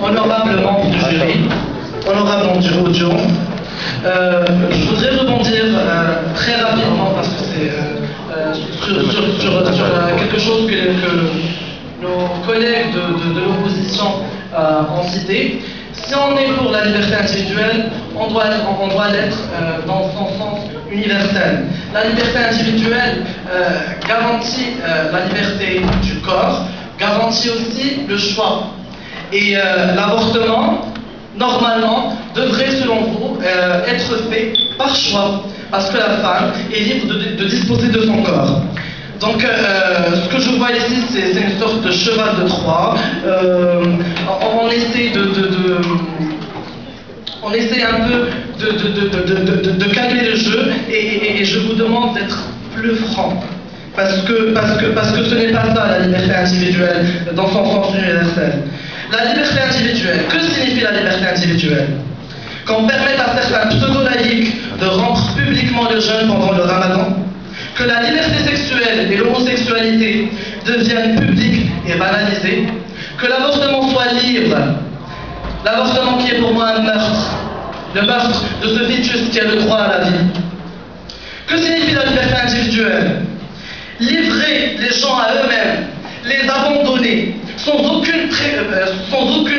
honorables membres du jury, honorables audience, je voudrais rebondir très rapidement parce que c'est sur quelque chose que nos collègues de l'opposition ont cité. Si on est pour la liberté individuelle, on doit l'être dans son sens universel. La liberté individuelle garantit la liberté du corps, garantit aussi le choix. Et l'avortement, normalement, devrait, selon vous, être fait par choix, parce que la femme est libre de disposer de son corps. Donc, ce que je vois ici, c'est une sorte de cheval de Troie. On essaie on essaie un peu de calmer le jeu, et je vous demande d'être plus franc. Parce que ce n'est pas ça la liberté individuelle dans son sens universel. La liberté individuelle, que signifie la liberté individuelle? Qu'on permette à certains pseudo-laïcs de rendre publiquement le jeûne pendant le ramadan, que la liberté sexuelle et l'homosexualité deviennent publiques et banalisées, que l'avortement soit libre, l'avortement qui est pour moi un meurtre, le meurtre de ce fœtus qui a le droit à la vie. Que signifie la liberté individuelle? Livrer les gens à eux-mêmes, les abandonner, sans aucune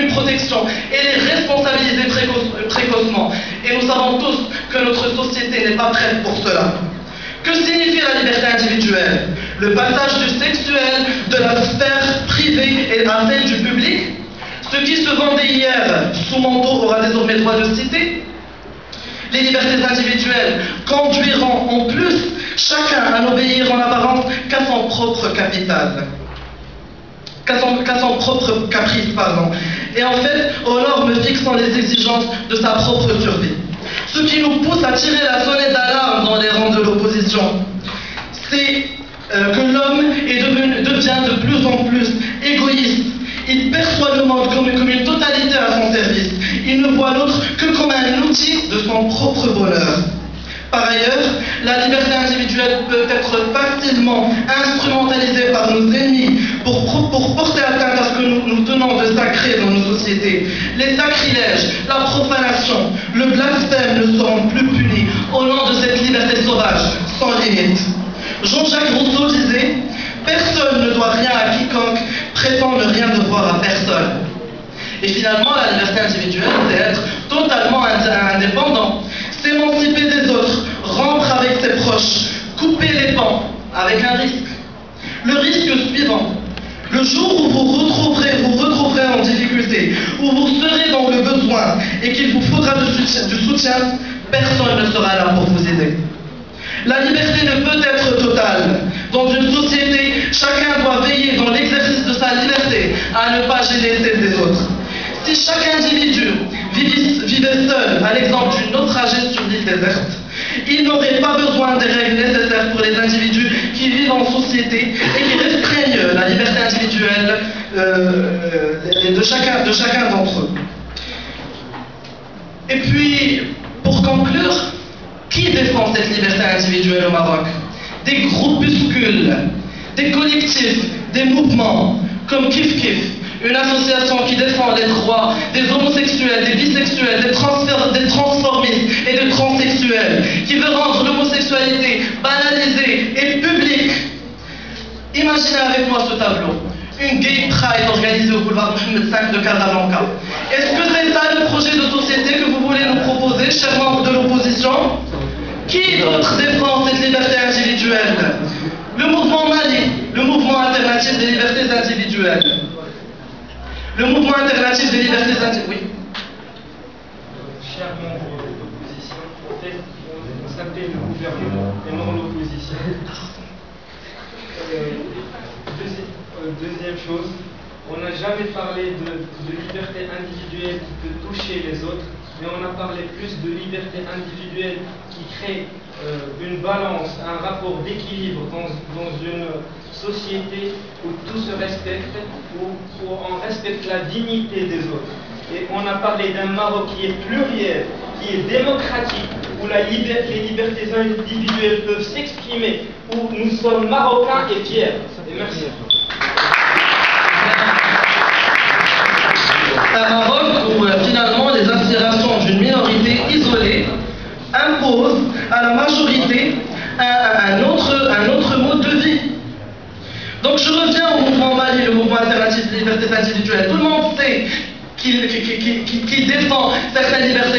protection, et les responsabiliser précocement. Et nous savons tous que notre société n'est pas prête pour cela. Que signifie la liberté individuelle? Le passage du sexuel de la sphère privée à celle du public? Ce qui se vendait hier sous manteau aura désormais droit de citer? Les libertés individuelles conduiront en plus chacun à n'obéir en apparence qu'à son propre capital, qu'à son propre caprice, pardon, et en fait aux normes fixant les exigences de sa propre survie. Ce qui nous pousse à tirer la sonnette d'alarme dans les rangs de l'opposition, c'est que l'homme devient de plus en plus égoïste. Il perçoit le monde comme une totalité à son service. Il ne voit l'autre que comme un outil de son propre bonheur. Par ailleurs, la liberté individuelle peut être facilement instrumentalisée par nos ennemis pour porter atteinte à ce que nous tenons de sacré dans nos sociétés. Les sacrilèges, la profanation, le blasphème ne seront plus punis au nom de cette liberté sauvage, sans limite. Jean-Jacques Rousseau disait « Personne ne doit rien à quiconque prétend ne rien devoir à personne ». Et finalement, la liberté individuelle, c'est être totalement indépendant, s'émanciper des autres, rompre avec ses proches, couper les pans, avec un risque. Le risque suivant, le jour où vous retrouverez en difficulté, où vous serez dans le besoin et qu'il vous faudra du soutien, personne ne sera là pour vous aider. La liberté ne peut être totale. Dans une société, chacun doit veiller dans l'exercice de sa liberté à ne pas gêner celle des autres. Si chaque individu vivait seul, à l'exemple d'une naufragée sur l'île déserte, il n'aurait pas besoin des règles nécessaires pour les individus qui vivent en société et qui restreignent la liberté individuelle de chacun d'entre eux. Et puis, pour conclure, qui défend cette liberté individuelle au Maroc? Des groupuscules, des collectifs, des mouvements, comme Kif Kif, une association qui défend les droits des homosexuels, des bisexuels, des transformistes et des transsexuels, qui veut rendre l'homosexualité banalisée et publique. Imaginez avec moi ce tableau. Une gay pride organisée au boulevard Mohamed V de Casablanca. Est-ce que c'est ça le projet de société que vous voulez nous proposer, chers membres de l'opposition? Qui d'autre défend cette liberté individuelle? Le mouvement Mali, le mouvement alternatif des libertés individuelles. Le mouvement alternatif des libertés individuelles. Oui. Chers membres de l'opposition, en fait, on s'appelle le gouvernement et non l'opposition. Deuxième chose, on n'a jamais parlé de liberté individuelle qui peut toucher les autres, mais on a parlé plus de liberté individuelle qui crée une balance, un rapport d'équilibre dans une société où tout se respecte, où on respecte la dignité des autres. Et on a parlé d'un Maroc qui est pluriel, qui est démocratique, où les libertés individuelles peuvent s'exprimer, où nous sommes marocains et fiers. Et merci. Un Maroc impose à la majorité un autre mode de vie. Donc je reviens au mouvement Mali, le mouvement alternatif des libertés individuelles. Tout le monde sait qu'il défend certaines libertés